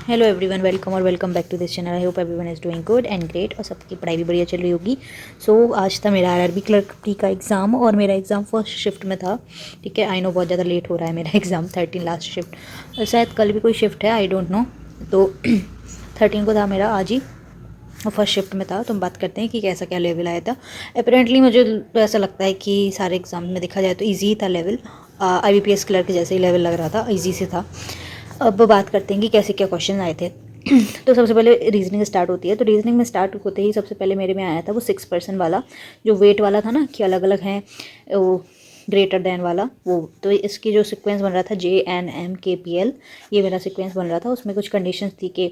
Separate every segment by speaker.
Speaker 1: Hello everyone, welcome और welcome back to this channel. I hope everyone is doing good and great और सबकी पढ़ाई भी बढ़िया चल रही होगी। आज था मेरा आरआरबी क्लर्क का एग्ज़ाम और मेरा एग्ज़ाम फर्स्ट शिफ्ट में था। ठीक है, आई नो बहुत ज़्यादा लेट हो रहा है मेरा एग्ज़ाम 13 लास्ट शिफ्ट, शायद कल भी कोई शिफ्ट है, आई डोंट नो। तो 13 को था मेरा, आज ही फर्स्ट शिफ्ट में था। तो हम बात करते हैं कि कैसा क्या लेवल आया था। अपेरेंटली मुझे तो ऐसा लगता है कि सारे एग्ज़ाम में देखा जाए तो ईजी था लेवल, IBPS क्लर्क जैसे ही लेवल लग रहा था, ईजी से था। अब बात करते हैं कि कैसे क्या क्वेश्चन आए थे। तो सबसे पहले रीजनिंग स्टार्ट होती है। तो रीजनिंग में स्टार्ट होते ही सबसे पहले मेरे में आया था वो 6% वाला, जो वेट वाला था ना, कि अलग अलग हैं वो ग्रेटर देन वाला वो। तो इसकी जो सीक्वेंस बन रहा था JNM KPL, ये मेरा सीक्वेंस बन रहा था। उसमें कुछ कंडीशंस थी कि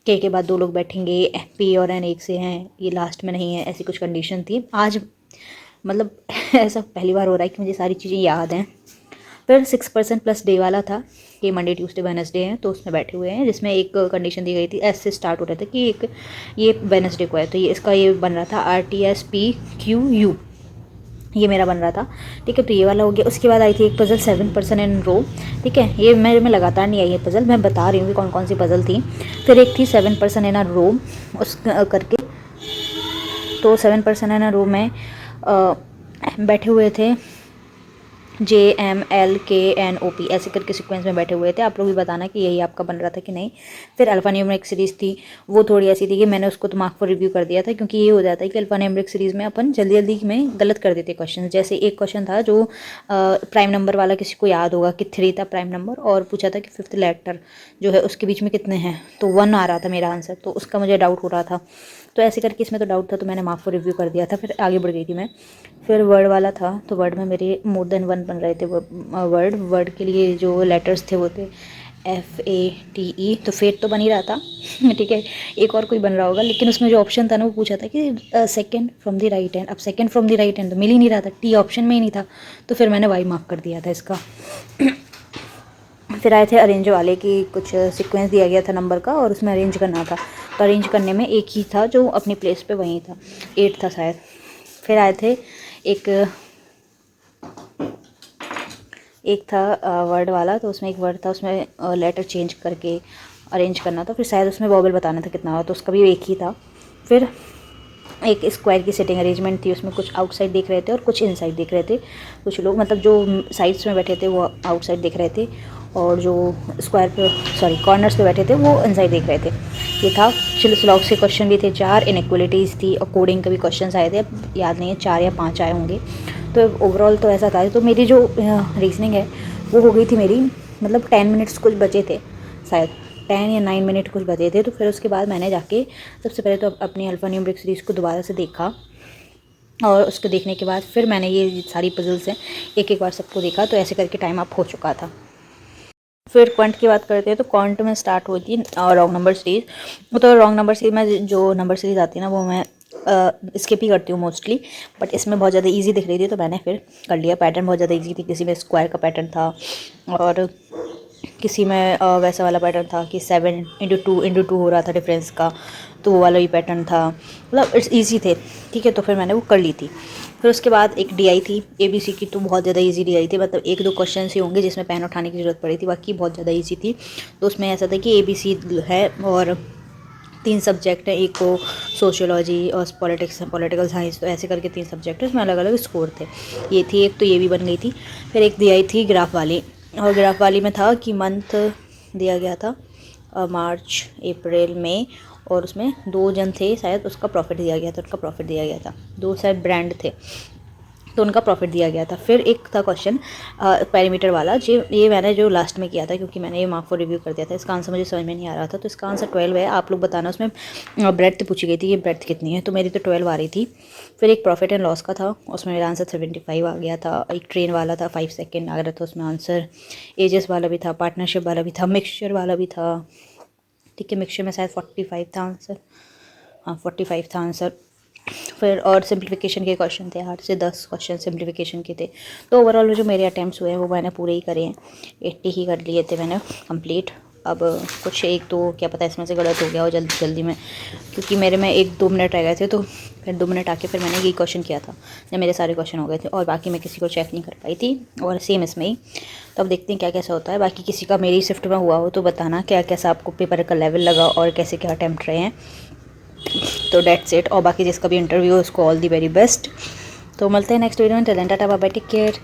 Speaker 1: के बाद 2 लोग बैठेंगे, P और N एक से हैं, ये लास्ट में नहीं है, ऐसी कुछ कंडीशन थी। आज मतलब ऐसा पहली बार हो रहा है कि मुझे सारी चीज़ें याद हैं। फिर 6% प्लस डे वाला था कि मंडे ट्यूसडे वेडनेसडे हैं, तो उसमें बैठे हुए हैं, जिसमें एक कंडीशन दी गई थी, एस से स्टार्ट हो रहा था कि एक ये वेडनेसडे को है, तो ये इसका ये बन रहा था RTSPQU, ये मेरा बन रहा था। ठीक है, तो ये वाला हो गया। उसके बाद आई थी एक पज़ल 7% इन रो। ठीक है, ये मेरे में लगातार नहीं आई है पज़ल, मैं बता रही हूँ कि कौन कौन सी पज़ल थी। फिर एक थी 7% इन अ रो उस करके। तो 7% इन अ रो में बैठे हुए थे JMLKNOP, ऐसे करके सीक्वेंस में बैठे हुए थे। आप लोग भी बताना कि यही आपका बन रहा था कि नहीं। फिर अल्फा न्यूमेरिक सीरीज़ थी, वो थोड़ी ऐसी थी कि मैंने उसको तो मार्क पर रिव्यू कर दिया था, क्योंकि ये हो जाता है कि अल्फा न्यूमेरिक सीरीज़ में अपन जल्दी जल्दी में गलत कर देते क्वेश्चन। जैसे एक क्वेश्चन था जो प्राइम नंबर वाला, किसी को याद होगा कि 3 था प्राइम नंबर, और पूछा था कि 5th लेटर जो है उसके बीच में कितने हैं, तो 1 आ रहा था मेरा आंसर, तो उसका मुझे डाउट हो रहा था। तो ऐसे करके इसमें तो डाउट था, तो मैंने मार्क पर रिव्यू कर दिया था। फिर आगे बढ़ गई थी मैं। फिर वर्ड वाला था, तो वर्ड में मेरे मोर देन 1 बन रहे थे। वर्ड के लिए जो लेटर्स थे वो थे FATE, तो फेट तो बन ही रहा था। ठीक है, एक और कोई बन रहा होगा, लेकिन उसमें जो ऑप्शन था ना वो पूछा था कि second from the right hand. अब second from the right hand तो मिल ही नहीं रहा था, टी ऑप्शन में ही नहीं था, तो फिर मैंने वाई मार्क कर दिया था इसका। फिर आए थे अरेंज वाले की, कुछ सीक्वेंस दिया गया था नंबर का और उसमें अरेंज करना था। तो अरेंज करने में एक ही था जो अपनी प्लेस पे वहीं था, 8 था शायद। फिर आए थे एक था वर्ड वाला, तो उसमें एक वर्ड था, उसमें लेटर चेंज करके अरेंज करना था। फिर शायद उसमें वॉवल बताना था कितना हुआ, तो उसका भी एक ही था। फिर एक स्क्वायर की सेटिंग अरेंजमेंट थी, उसमें कुछ आउटसाइड देख रहे थे और कुछ इनसाइड देख रहे थे। कुछ लोग मतलब जो साइड्स में बैठे थे वो आउटसाइड देख रहे थे, और जो स्क्वायर पे कॉर्नर्स पे बैठे थे वो इनसाइड देख रहे थे। ये था। स्लॉग्स के क्वेश्चन भी थे 4, इनइक्वलिटीज़ थी और कोडिंग के भी क्वेश्चन आए थे, अब याद नहीं है 4 या 5 आए होंगे। तो ओवरऑल तो ऐसा था। तो मेरी जो रीजनिंग है वो हो गई थी मेरी, मतलब 10 मिनट्स कुछ बचे थे शायद, 10 या 9 मिनट कुछ बचे थे। तो फिर उसके बाद मैंने जाके सबसे पहले तो अपनी अल्फा न्यूमेरिक सीरीज़ को दोबारा से देखा, और उसको देखने के बाद फिर मैंने ये सारी पजल्स हैं एक एक बार सबको देखा। तो ऐसे करके टाइम अप हो चुका था। फिर क्वांट की बात करते हैं, तो क्वांट में स्टार्ट हुई थी रॉन्ग नंबर सीरीज़। तो रॉन्ग नंबर सीरीज में जो नंबर सीरीज़ आती है ना वो मैं स्किप ही करती हूँ मोस्टली, बट इसमें बहुत ज़्यादा इजी दिख रही थी तो मैंने फिर कर लिया। पैटर्न बहुत ज़्यादा इजी थी, किसी में स्क्वायर का पैटर्न था और किसी में वैसा वाला पैटर्न था कि 7 × 2 हो रहा था डिफरेंस का, तो वो वाला भी पैटर्न था। मतलब इट्स ईजी थे। ठीक है, तो फिर मैंने वो कर ली थी। फिर उसके बाद एक DI थी ABC की, तो बहुत ज़्यादा इजी DI थी, मतलब 1-2 क्वेश्चन ही होंगे जिसमें पेन उठाने की ज़रूरत पड़ी थी, बाकी बहुत ज़्यादा इजी थी। तो उसमें ऐसा था कि ABC है और 3 सब्जेक्ट है, एक को सोशियोलॉजी और पॉलिटिकल साइंस, तो ऐसे करके 3 सब्जेक्ट है, उसमें अलग अलग स्कोर थे। ये थी एक, तो ये भी बन गई थी। फिर एक DI थी ग्राफ वाली, और ग्राफ वाली में था कि मंथ दिया गया था मार्च अप्रैल मई, और उसमें 2 जन थे शायद, उसका प्रॉफिट दिया गया था, उनका प्रॉफिट दिया गया था, 2 शायद ब्रांड थे तो उनका प्रॉफिट दिया गया था। फिर एक था क्वेश्चन पैरामीटर वाला, ये मैंने जो लास्ट में किया था, क्योंकि मैंने ये मार्क फॉर रिव्यू कर दिया था। इसका आंसर मुझे समझ में नहीं आ रहा था, तो इसका आंसर 12 है। आप लोग बताना। उसमें ब्रेड्थ पूछी गई थी, ये ब्रेड्थ कितनी है, तो मेरी तो 12 आ रही थी। फिर एक प्रॉफिट एंड लॉस का था, उसमें मेरा आंसर 75 आ गया था। एक ट्रेन वाला था, 5 सेकेंड आ रहा था उसमें आंसर। एजेस वाला भी था, पार्टनरशिप वाला भी था, मिक्सचर वाला भी था। ठीक है, मिक्सचर में शायद 45 था आंसर, हाँ 45 था आंसर। फिर और सिंप्लीफिकेशन के क्वेश्चन थे, 8 से 10 क्वेश्चन सिंप्लीफिकेशन के थे। तो ओवरऑल जो मेरे अटैम्प्ट्स हुए हैं वो मैंने पूरे ही करे हैं, 80 ही कर लिए थे मैंने कंप्लीट। अब कुछ एक तो क्या पता इसमें से गलत हो गया हो जल्दी जल्दी में, क्योंकि मेरे में 1-2 मिनट रह गए थे, तो फिर 2 मिनट आके फिर मैंने यही क्वेश्चन किया था जब मेरे सारे क्वेश्चन हो गए थे, और बाकी मैं किसी को चेक नहीं कर पाई थी, और सेम इसमें ही। तो अब देखते हैं क्या कैसा होता है। बाकी किसी का मेरी शिफ्ट में हुआ हो तो बताना क्या कैसा आपको पेपर का लेवल लगा और कैसे क्या अटैम्प्ट रहे हैं। तो डेट्स इट। और बाकी जिसका भी इंटरव्यू है उसको ऑल दी वेरी बेस्ट। तो मिलते हैं नेक्स्ट वीडियो में। Till then tata bye bye, take care.